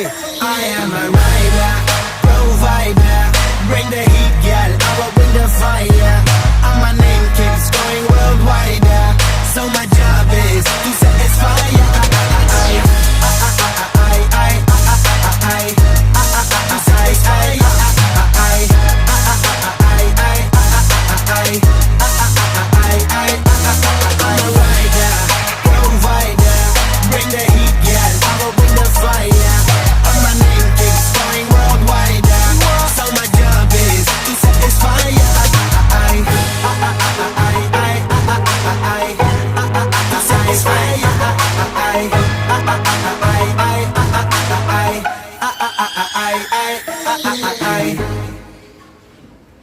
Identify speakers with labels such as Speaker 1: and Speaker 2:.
Speaker 1: I am a rider, provider. Bring the heat, girl, I will bring the fire. And my name keeps going worldwide. So my job is to satisfy ya. Fire.